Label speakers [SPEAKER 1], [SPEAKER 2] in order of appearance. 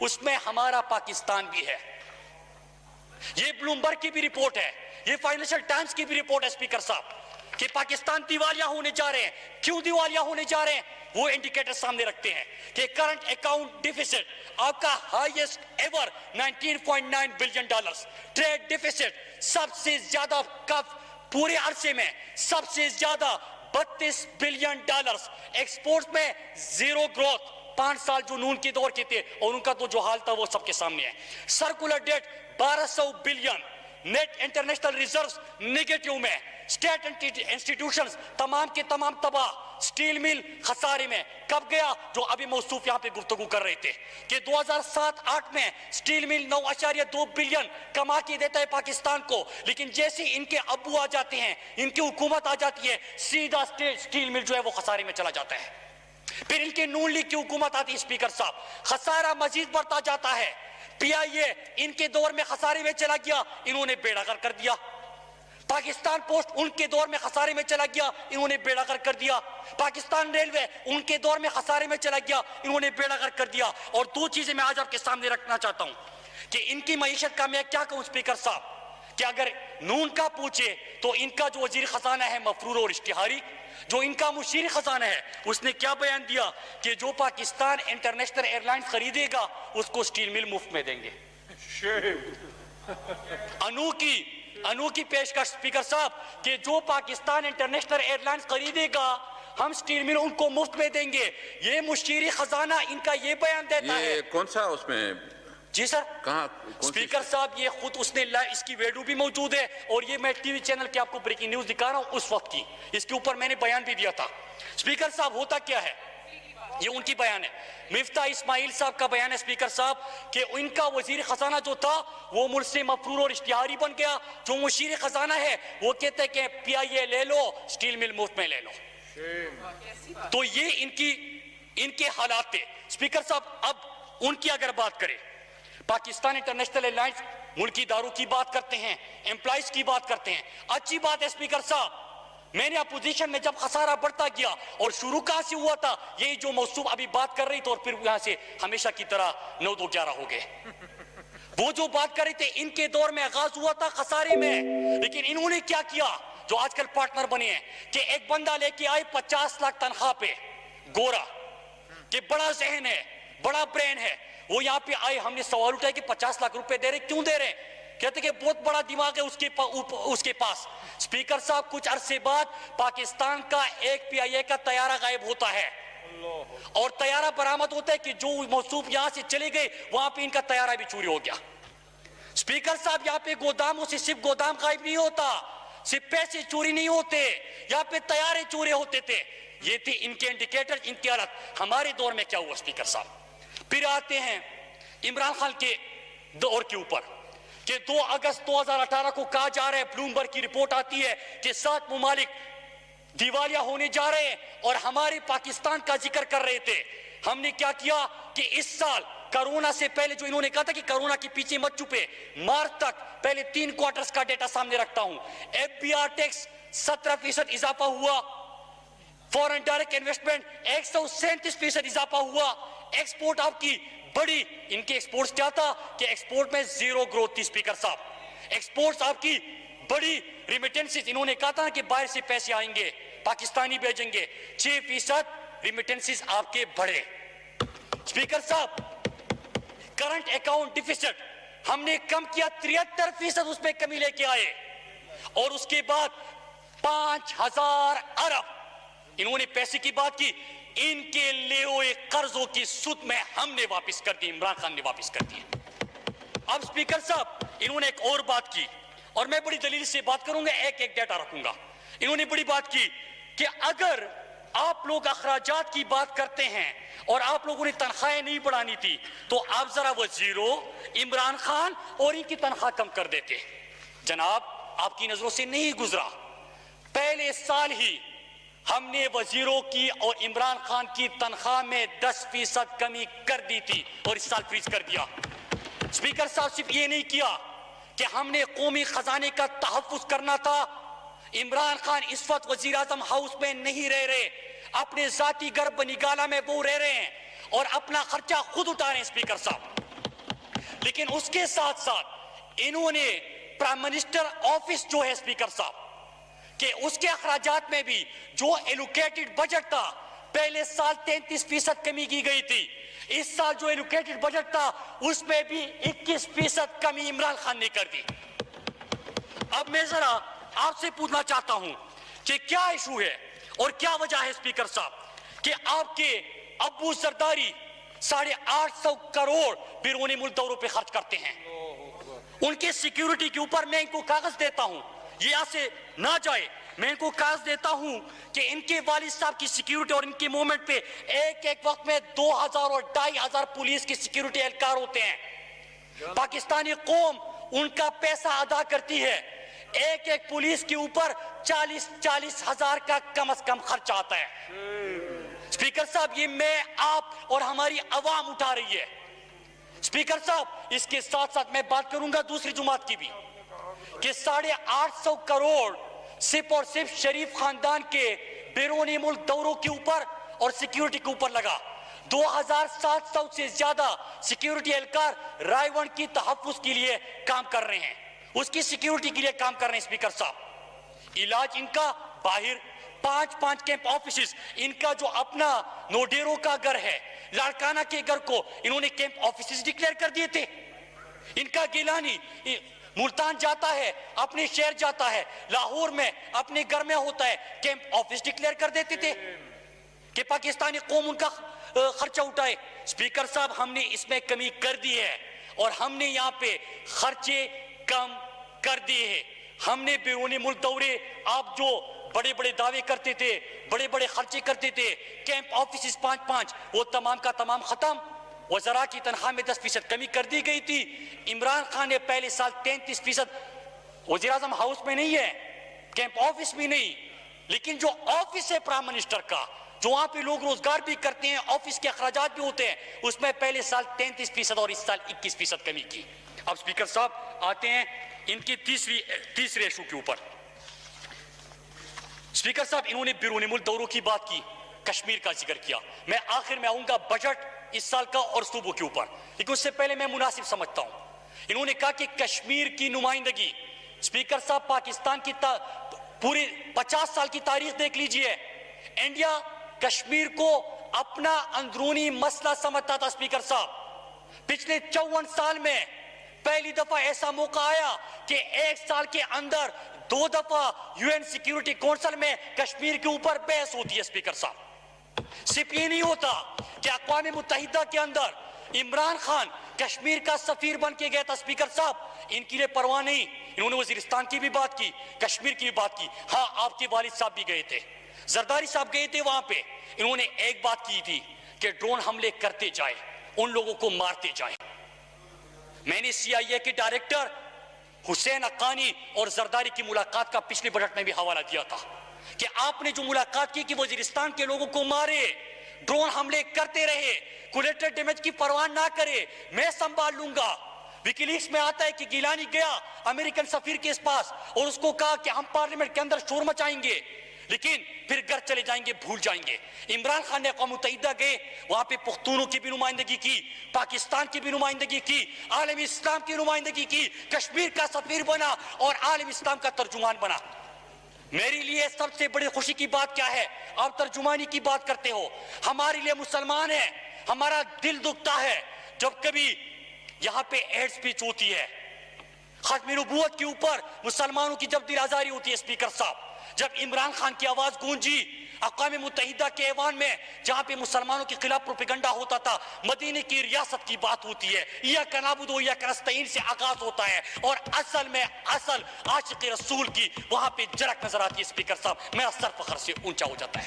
[SPEAKER 1] اس میں ہمارا پاکستان بھی ہے. یہ بلومبرگ کی بھی رپورٹ ہے, یہ فائنینشل ٹائمز کی بھی رپورٹ ہے اسپیکر صاحب, کہ پاکستان دیوالیہ ہونے جا رہے ہیں. کیوں دیوالیہ ہونے جا رہے ہیں؟ وہ انڈیکیٹر سامنے رکھتے ہیں کہ کرنٹ اکاؤنٹ ڈیفیسٹ آپ کا highest ever $19.9 billion, trade deficit سب سے زیادہ پورے عرصے میں سب سے زیادہ $32 بلین, ایکسپورٹ میں زیرو گروتھ 5 سال جو نون کے دور کے تھے, اور ان کا تو جو حال تھا وہ سب کے سامنے ہے. Circular debt 1200 billion, net international reserves negative میں, اسٹیٹ انسٹیٹیوشنز تمام کے تمام تباہ, سٹیل مل خسارے میں. کب گیا؟ جو ابھی موصوف یہاں پہ گفتگو کر رہے تھے کہ 2007-8 میں سٹیل مل 9.2 بلین کما کے دیتا ہے پاکستان کو, لیکن جیسے ان کے ابو آ جاتے ہیں, ان کی حکومت آ جاتی ہے, سیدھا سٹیل مل جو ہے وہ خسارے میں چلا جاتا ہے. پھر ان کے نون لیگ کی حکومت آتی ہے اسپیکر صاحب, خسارہ مزید بڑھتا جاتا ہے. پی آئی اے ان کے دور میں خسارے میں چلا گیا, انہوں نے بیڑا غرق کر دیا. پاکستان پوسٹ ان کے دور میں خسارے میں چلا گیا, انہوں نے بیڑا غرق کر دیا. پاکستان ریلوے ان کے دور میں خسارے میں چلا گیا, انہوں نے بیڑا غرق کر دیا. اور 2 چیزیں میں آج آپ کے سامنے رکھنا چاہتا ہوں کہ ان کی معیشت کا میں کیا کہوں اسپیکر صاحب, کہ اگر نون کا پوچھے تو ان کا جو وزیر خزانہ ہے مفرور اور اشتہاری, جو ان کا مشیر خزانہ ہے اس نے کیا بیان دیا کہ جو پاکستان انٹرنیشنل ایئر لائنز خریدے گا اس کو سٹیل مل مفت میں دیں گے. انوکھی پیشکش اسپیکر صاحب, کہ جو پاکستان انٹرنیشنل ایئر لائنز خریدے گا ہم سٹیل مل ان کو مفت میں دیں گے. یہ مشیر خزانہ ان کا یہ بیان دیتا ہے.
[SPEAKER 2] یہ کون سا اس میں؟
[SPEAKER 1] جی سر,
[SPEAKER 2] کہاں
[SPEAKER 1] اسپیکر صاحب یہ خود اس نے اس کی ویڈیو بھی موجود ہے, اور یہ میں ٹی وی چینل کے آپ کو بریکنگ نیوز دکھا رہا ہوں اس وقت کی, اس کے اوپر میں نے بیان بھی دیا تھا. اسپیکر صاحب ہوتا کیا ہے, یہ ان کی بیان ہے, مفتاح اسماعیل صاحب کا بیان ہے اسپیکر صاحب, کہ ان کا وزیر خزانہ جو تھا وہ ملک سے مفرور اور اشتہاری بن گیا. جو مشیر خزانہ ہے وہ کہتے ہیں کہ پی آئی اے لے لو, سٹیل مل مفت میں لے لو. تو یہ ان کے حالات تھے اسپیکر صاحب. اب ان کی اگر بات کریں, پاکستان انٹرنیشنل ایئر لائنز ملکی اداروں کی بات کرتے ہیں, امپلائیز کی بات کرتے ہیں. اچھی بات ہے اسپیکر صاحب, میں نے اپوزیشن میں جب خسارہ بڑھتا گیا, اور شروع کہاں سے ہوا تھا, یہی جو موصوف ابھی بات کر رہی تھی, اور پھر یہاں سے ہمیشہ کی طرح 9-2-11 ہو گئے. وہ جو بات کر رہے تھے ان کے دور میں آغاز ہوا تھا خسارے میں, لیکن انہوں نے کیا کیا, جو آج کل پارٹنر بنے ہیں, کہ ایک بندہ لے کے آئے 50 لاکھ تنخواہ پہ, گورا, کہ بڑا ذہن ہے, بڑا برین ہے. وہ یہاں پہ آئے, ہم نے سوال اٹھایا کہ 50 لاکھ روپے دے رہے, کیوں دے رہے؟ کہتے کہ بہت بڑا دماغ ہے اس کے پاس. اسپیکر صاحب کچھ عرصے بعد پاکستان کا ایک پی آئی اے کا طیارہ غائب ہوتا ہے, اور طیارہ برآمد ہوتا ہے کہ جو موصوف یہاں سے چلے گئے وہاں پہ ان کا طیارہ بھی چوری ہو گیا. اسپیکر صاحب یہاں پہ گوداموں سے صرف گودام غائب نہیں ہوتا, صرف پیسے چوری نہیں ہوتے, یہاں پہ طیارے چورے ہوتے تھے. یہ تھی ان کے انڈیکیٹر, ان کی حالت. ہمارے دور میں کیا ہوا اسپیکر صاحب؟ پھر آتے ہیں عمران خان کے دور کے اوپر, کہ 2 اگست 2018 کو کہا جا رہا ہے, بلومبرگ کی رپورٹ آتی ہے کہ 7 ممالک دیوالیہ ہونے جا رہے ہیں, اور ہمارے پاکستان کا ذکر کر رہے تھے. ہم نے کیا کیا کہ اس سال کرونا سے پہلے, جو انہوں نے کہا تھا کہ کرونا کے پیچھے مت چھپے, مارچ تک پہلے 3 کوارٹرز کا ڈیٹا سامنے رکھتا ہوں. ایف بی آر ٹیکس 17% اضافہ ہوا, فورن ڈائریکٹ انویسٹمنٹ 137% اضافہ ہوا. ایکسپورٹ آپ کی بڑی, ان کے ایکسپورٹس کیا تھا کہ ایکسپورٹ میں زیرو گروتھ تھی اسپیکر صاحب. ایکسپورٹس آپ کی بڑی, ریمیٹنسز انہوں نے کہا تھا کہ باہر سے پیسے آئیں گے, پاکستانی بھیجیں گے, 6% ریمیٹنسز آپ کے بڑھے. اسپیکر صاحب کرنٹ اکاؤنٹ ڈیفیسٹ ہم نے کم کیا, 73% اس میں کمی لے کے آئے, اور اس کے بعد 5000 ارب انہوں نے پیسے کی بات کی. ان کے لیے ہوئے قرضوں کی سود میں ہم نے واپس کر دی, عمران خان نے واپس کر دی. اب اسپیکر صاحب انہوں نے ایک اور بات کی, اور میں بڑی دلیل سے بات کروں گا, ایک ڈیٹا رکھوں گا. انہوں نے بڑی بات کی کہ اگر آپ لوگ اخراجات کی بات کرتے ہیں اور آپ لوگوں نے تنخواہیں نہیں بڑھانی تھی, تو آپ ذرا وزیروں عمران خان اور ان کی تنخواہ کم کر دیتے. جناب آپ کی نظروں سے نہیں گزرا, پہلے سال ہی ہم نے وزیروں کی اور عمران خان کی تنخواہ میں 10% کمی کر دی تھی, اور اس سال فریز کر دیا. اسپیکر صاحب صرف یہ نہیں کیا کہ ہم نے قومی خزانے کا تحفظ کرنا تھا. عمران خان اس وقت وزیر اعظم ہاؤس میں نہیں رہ رہے, اپنے ذاتی گھر بنی گالا میں وہ رہ رہے ہیں, اور اپنا خرچہ خود اٹھا رہے ہیں. اسپیکر صاحب لیکن اس کے ساتھ ساتھ انہوں نے پرائم منسٹر آفس جو ہے اسپیکر صاحب کہ اس کے اخراجات میں بھی جو ایلوکیٹڈ بجٹ تھا پہلے سال 33% کمی کی گئی تھی، اس سال جو ایلوکیٹڈ بجٹ تھا اس میں بھی 21% کمی عمران خان نے کر دی۔ اب میں ذرا آپ سے پوچھنا چاہتا ہوں کہ کیا ایشو ہے اور کیا وجہ ہے اسپیکر صاحب کہ آپ کے ابو زرداری 850 کروڑ بیرونی ملک دوروں پہ خرچ کرتے ہیں؟ ان کے سیکیورٹی کے اوپر میں ان کو کاغذ دیتا ہوں، یہ یہاں سے نہ جائے، میں ان کو کاغذ دیتا ہوں کہ ان کے والد صاحب کی سیکیورٹی اور ان کے مومنٹ پہ ایک وقت میں 2000 اور 2500 پولیس کی سیکیورٹی اہلکار ہوتے ہیں۔ پاکستانی قوم ان کا پیسہ ادا کرتی ہے، ایک پولیس کے اوپر 40 ہزار کا کم از کم خرچ آتا ہے۔ اسپیکر صاحب یہ میں آپ اور ہماری عوام اٹھا رہی ہے۔ اسپیکر صاحب اس کے ساتھ ساتھ میں بات کروں گا دوسری جماعت کی بھی کہ 850 کروڑ صرف اور صرف شریف خاندان کے بیرونی ملک دوروں کے اوپر اور سیکیورٹی کے اوپر لگا۔ 2700 سے زیادہ سیکیورٹی اہلکار رائے ون کی تحفظ کے لیے کام کر رہے ہیں، اس کی سیکیورٹی کے لیے کام کر رہے ہیں۔ اسپیکر صاحب علاج ان کا باہر 5 کیمپ آفیسز، ان کا جو اپنا نوڈیرو کا گھر ہے، لاڑکانہ کے گھر کو انہوں نے کیمپ آفیسز ڈکلیئر کر دیے تھے۔ ان کا گیلانی ملتان جاتا ہے، اپنے شہر جاتا ہے، لاہور میں اپنے گھر میں ہوتا ہے، کیمپ آفس ڈکلیئر کر دیتے تھے کہ پاکستانی قوم ان کا خرچہ اٹھائے۔ اسپیکر صاحب ہم نے اس میں کمی کر دی ہے اور ہم نے یہاں پہ خرچے کم کر دیے ہیں۔ ہم نے بیرونی ملک دورے، آپ جو بڑے بڑے دعوے کرتے تھے، بڑے خرچے کرتے تھے، کیمپ آفیسز 5 وہ تمام کا تمام ختم۔ وزراء کی تنخواہ میں 10% کمی کر دی گئی تھی۔ عمران خان نے پہلے سال 33%، وزیراعظم ہاؤس میں نہیں ہے، کیمپ آفس میں نہیں، لیکن جو آفس ہے پرائم منسٹر کا، جو وہاں پہ لوگ روزگار بھی کرتے ہیں، آفس کے اخراجات بھی ہوتے ہیں، اس میں پہلے سال 33% اور اس سال 21% کمی کی۔ اب اسپیکر صاحب آتے ہیں ان کی تیسرے ایشو کے اوپر۔ اسپیکر صاحب انہوں نے بیرونی ملک دوروں کی بات کی، کشمیر کا ذکر کیا، میں آخر میں آؤں گا بجٹ اس سال کا اور صوبوں کے اوپر، لیکن اس سے پہلے میں مناسب سمجھتا ہوں۔ انہوں نے کہا کہ کشمیر کی نمائندگی، اسپیکر صاحب پاکستان کی پوری 50 سال کی تاریخ دیکھ لیجئے، انڈیا کشمیر کو اپنا اندرونی مسئلہ سمجھتا تھا۔ اسپیکر صاحب پچھلے 54 سال میں پہلی دفعہ ایسا موقع آیا کہ ایک سال کے اندر 2 دفعہ UN سیکیورٹی کونسل میں کشمیر کے اوپر بحث ہوتی ہے۔ اسپیکر صاحب صرف یہ نہیں ہوتا کہ اقوام متحدہ کے اندر عمران خان کشمیر کا سفیر بن کے گیا تھا۔ اسپیکر صاحب ان کے لیے پرواہ نہیں، انہوں نے وزیرستان کی بھی بات کی، کشمیر کی بھی بات کی۔ ہاں آپ کے والد صاحب بھی گئے تھے، زرداری صاحب گئے تھے وہاں پہ، انہوں نے ایک بات کی تھی کہ ڈرون حملے کرتے جائے، ان لوگوں کو مارتے جائے۔ میں نے CIA کے ڈائریکٹر حسین حقانی اور زرداری کی ملاقات کا پچھلے بجٹ میں بھی حوالہ دیا تھا کہ آپ نے جو ملاقات کی کہ وزیرستان کے لوگوں کو مارے، ڈرون حملے کرتے رہے، کولیٹرل ڈیمیج کی پرواہ نہ کرے، میں سنبھال لوں گا۔ وکی لیکس میں آتا ہے کہ گیلانی گیا امریکن سفیر کے پاس اور اس کو کہا کہ ہم پارلیمنٹ کے اندر شور مچائیں گے لیکن پھر گھر چلے جائیں گے، بھول جائیں گے۔ عمران خان نے اقوام متحدہ گئے، وہاں پہ پختونوں کی بھی نمائندگی کی، پاکستان کی بھی نمائندگی کی، عالم اسلام کی نمائندگی کی، کشمیر کا سفیر بنا اور عالم اسلام کا ترجمان بنا۔ میرے لیے سب سے بڑی خوشی کی بات کیا ہے؟ آپ ترجمانی کی بات کرتے ہو، ہمارے لیے مسلمان ہیں، ہمارا دل دکھتا ہے جب کبھی یہاں پہ ایڈ سپیچ ہوتی ہے، ختم نبوت کے اوپر مسلمانوں کی جب دل آزاری ہوتی ہے۔ اسپیکر صاحب جب عمران خان کی آواز گونجی اقوام متحدہ کے ایوان میں جہاں پہ مسلمانوں کے خلاف پروپیگنڈا ہوتا تھا، مدینے کی ریاست کی بات ہوتی ہے، ایاک نعبد و ایاک نستعین سے آغاز ہوتا ہے اور اصل میں عاشق رسول کی وہاں پہ جھلک نظر آتی ہے۔ اسپیکر صاحب میرا سر فخر سے اونچا ہو جاتا ہے۔